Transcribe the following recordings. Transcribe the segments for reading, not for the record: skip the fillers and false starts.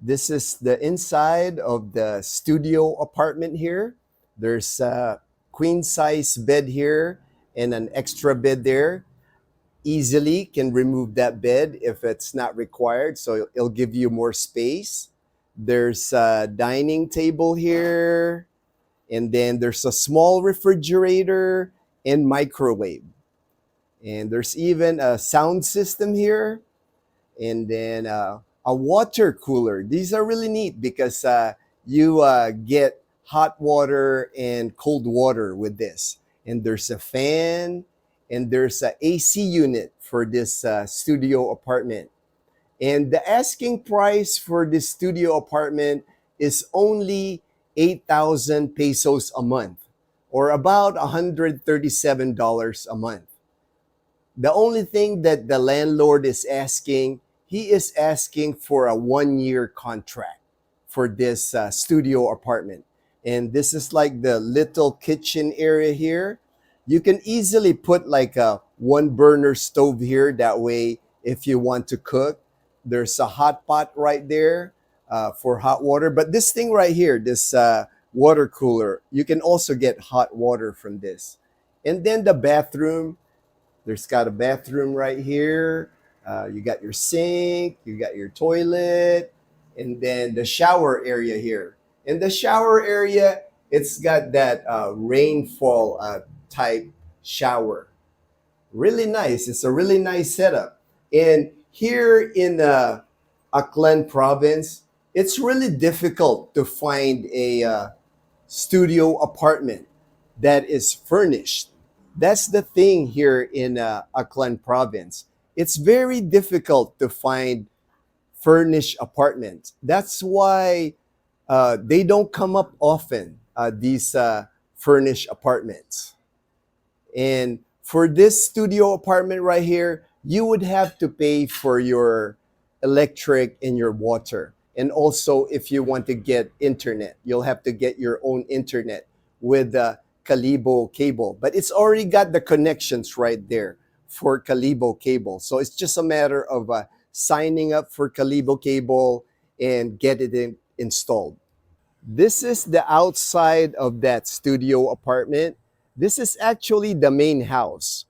This is the inside of the studio apartment here. There's a queen size bed here and an extra bed there. Easily can remove that bed if it's not required, so it'll give you more space. There's a dining table here, and then there's a small refrigerator and microwave. And there's even a sound system here, and then a water cooler. These are really neat because you get hot water and cold water with this. And there's a fan, and there's a AC unit for this studio apartment. And the asking price for this studio apartment is only 8,000 pesos a month, or about $137 a month. The only thing that the landlord is asking, he is asking for a 1-year contract for this studio apartment. And this is like the little kitchen area here. You can easily put like a 1 burner stove here. That way, if you want to cook, there's a hot pot right there for hot water. But this thing right here, this water cooler, you can also get hot water from this. And then the bathroom, there's got a bathroom right here. You got your sink, you got your toilet, and then the shower area here. In the shower area, it's got that rainfall type shower. Really nice. It's a really nice setup. And here in Aklan province, it's really difficult to find a studio apartment that is furnished. That's the thing here in Aklan province. It's very difficult to find furnished apartments. That's why they don't come up often, these furnished apartments. And for this studio apartment right here, you would have to pay for your electric and your water. And also, if you want to get internet, you'll have to get your own internet with the Calibo cable. But it's already got the connections right there for Calibo cable. So it's just a matter of signing up for Calibo cable and get it installed. This is the outside of that studio apartment. This is actually the main house.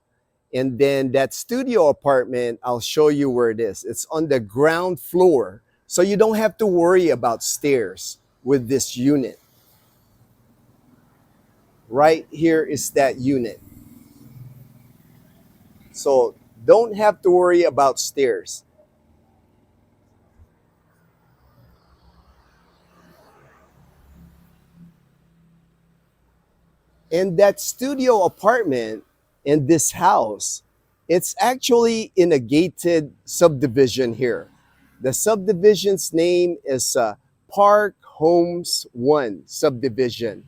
And then that studio apartment, I'll show you where it is. It's on the ground floor. So you don't have to worry about stairs with this unit. Right here is that unit. So don't have to worry about stairs. And that studio apartment in this house, it's actually in a gated subdivision here. The subdivision's name is Park Homes 1 subdivision.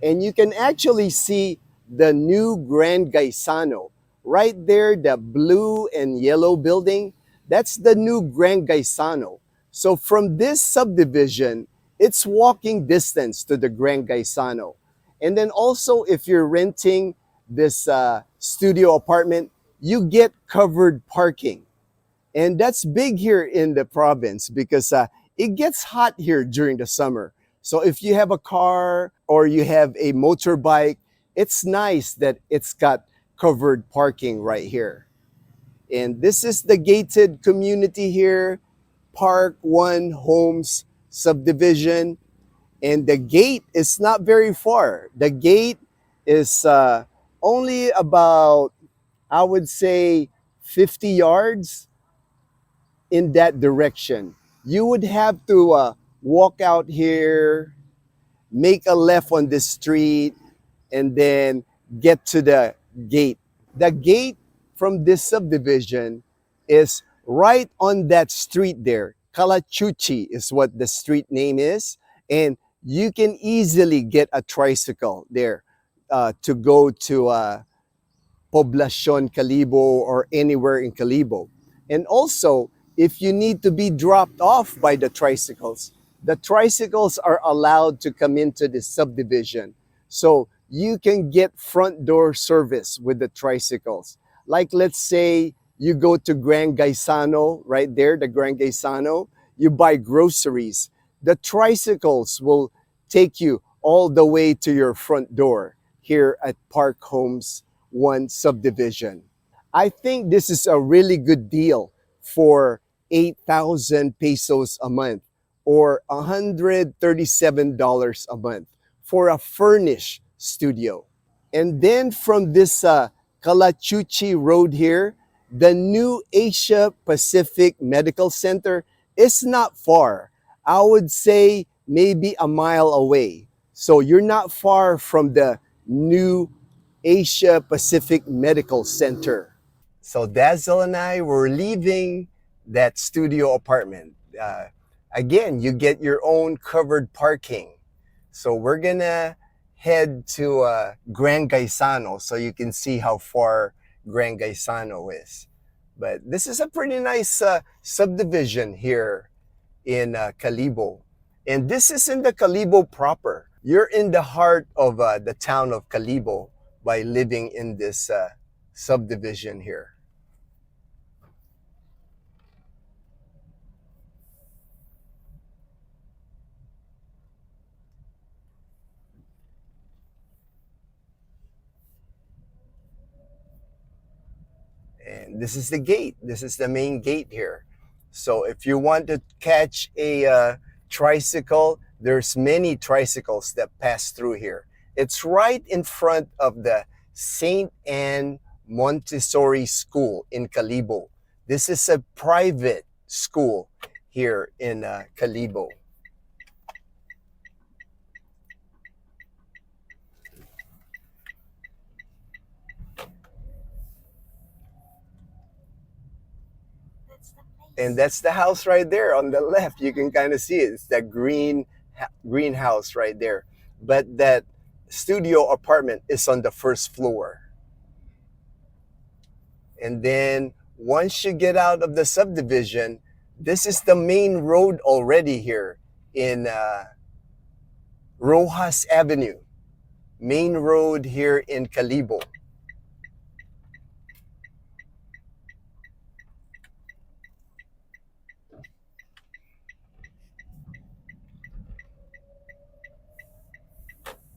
And you can actually see the new Grand Gaisano. Right there, the blue and yellow building, that's the new Grand Gaisano. So from this subdivision, it's walking distance to the Grand Gaisano. And then also, if you're renting this studio apartment, you get covered parking. And that's big here in the province because it gets hot here during the summer. So if you have a car or you have a motorbike, it's nice that it's got covered parking right here. And this is the gated community here, Park 1 Homes subdivision. And the gate is not very far. The gate is only about, I would say, 50 yards in that direction. You would have to walk out here, make a left on the street, and then get to the gate. The gate from this subdivision is right on that street there. Kalachuchi is what the street name is. And you can easily get a tricycle there to go to Poblacion Calibo or anywhere in Calibo. And also, if you need to be dropped off by the tricycles are allowed to come into the subdivision. So you can get front door service with the tricycles. Like let's say you go to Grand Gaisano, right there, the Grand Gaisano, you buy groceries. The tricycles will take you all the way to your front door here at Park Homes 1 subdivision. I think this is a really good deal for 8,000 pesos a month or $137 a month for a furnished studio. And then from this Kalachuchi Road here, the new Asia Pacific Medical Center is not far. I would say maybe a mile away. So you're not far from the new Asia Pacific Medical Center. So Dazzle and I were leaving that studio apartment. Again, you get your own covered parking. So we're gonna head to Gran Gaisano so you can see how far Gran Gaisano is. But this is a pretty nice subdivision here in Calibo. And this is in the Calibo proper. You're in the heart of the town of Calibo by living in this subdivision here. And this is the gate. This is the main gate here. So if you want to catch a tricycle, there's many tricycles that pass through here. It's right in front of the St. Anne Montessori School in Calibo. This is a private school here in Calibo. And that's the house right there on the left. You can kind of see it. It's that greenhouse right there. But that studio apartment is on the first floor. And then once you get out of the subdivision, this is the main road already here in Rojas Avenue. Main road here in Calibo.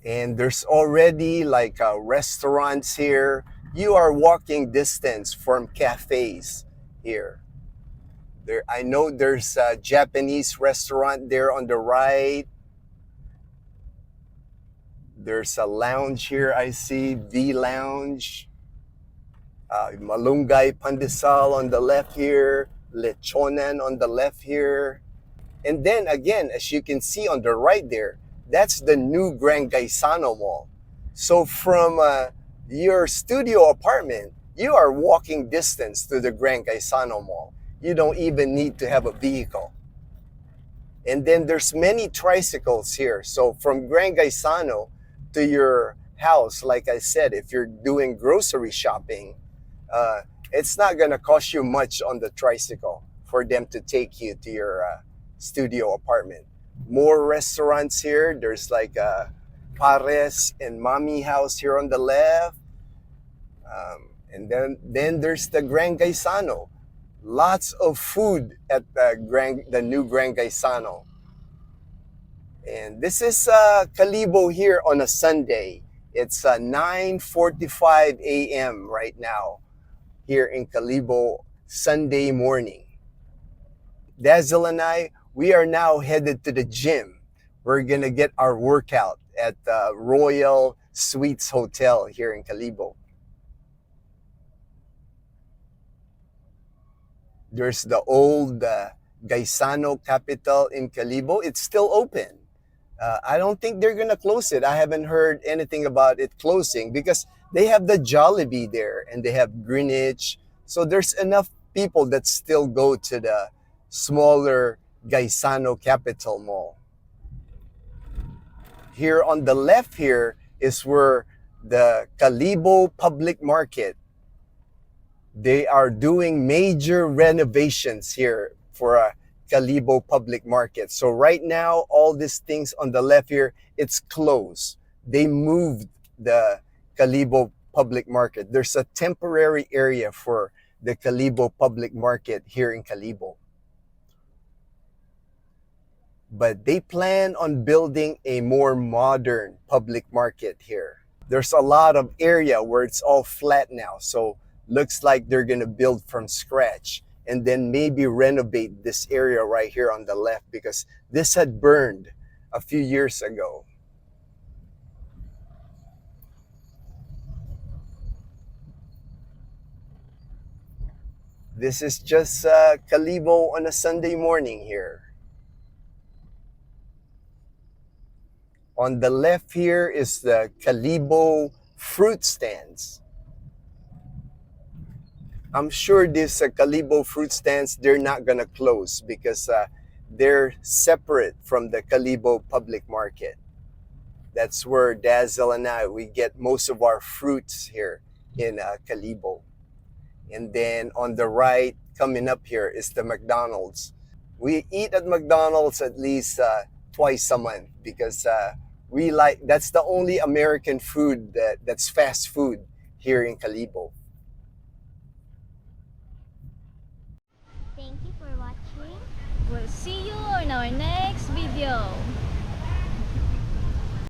And there's already like restaurants here. You are walking distance from cafes here. There, I know there's a Japanese restaurant there on the right. There's a lounge here, I see, V Lounge. Malunggay Pandesal on the left here. Lechonan on the left here. And then again, as you can see on the right there, that's the new Gran Gaisano Mall. So from your studio apartment, you are walking distance to the Gran Gaisano Mall. You don't even need to have a vehicle. And then there's many tricycles here. So from Gran Gaisano to your house, like I said, if you're doing grocery shopping, it's not going to cost you much on the tricycle for them to take you to your studio apartment. More restaurants here. There's like a Pares and Mami House here on the left. And then there's the Gran Gaisano. Lots of food at the new Gran Gaisano. And this is Kalibo here on a Sunday. It's 9:45 a.m. right now here in Kalibo, Sunday morning. Dazzle and I, we are now headed to the gym. We're going to get our workout at the Royal Suites Hotel here in Calibo. There's the old Gaisano capital in Calibo. It's still open. I don't think they're going to close it. I haven't heard anything about it closing because they have the Jollibee there and they have Greenwich. So there's enough people that still go to the smaller Gaisano Capital Mall. Here on the left here is where the Kalibo Public Market. They are doing major renovations here for a Kalibo Public Market. So right now, all these things on the left here, it's closed. They moved the Kalibo Public Market. There's a temporary area for the Kalibo Public Market here in Kalibo. but they plan on building a more modern public market here. There's a lot of area where it's all flat now, so looks like they're gonna build from scratch and then maybe renovate this area right here on the left because this had burned a few years ago. This is just Calibo on a Sunday morning here. On the left here is the Calibo fruit stands. I'm sure these Calibo fruit stands, they're not gonna close because they're separate from the Calibo public market. That's where Dazzle and I, we get most of our fruits here in Calibo. And then on the right, coming up here is the McDonald's. We eat at McDonald's at least twice a month because we like, that's the only American food that's fast food here in Calibo. Thank you for watching. We'll see you in our next video.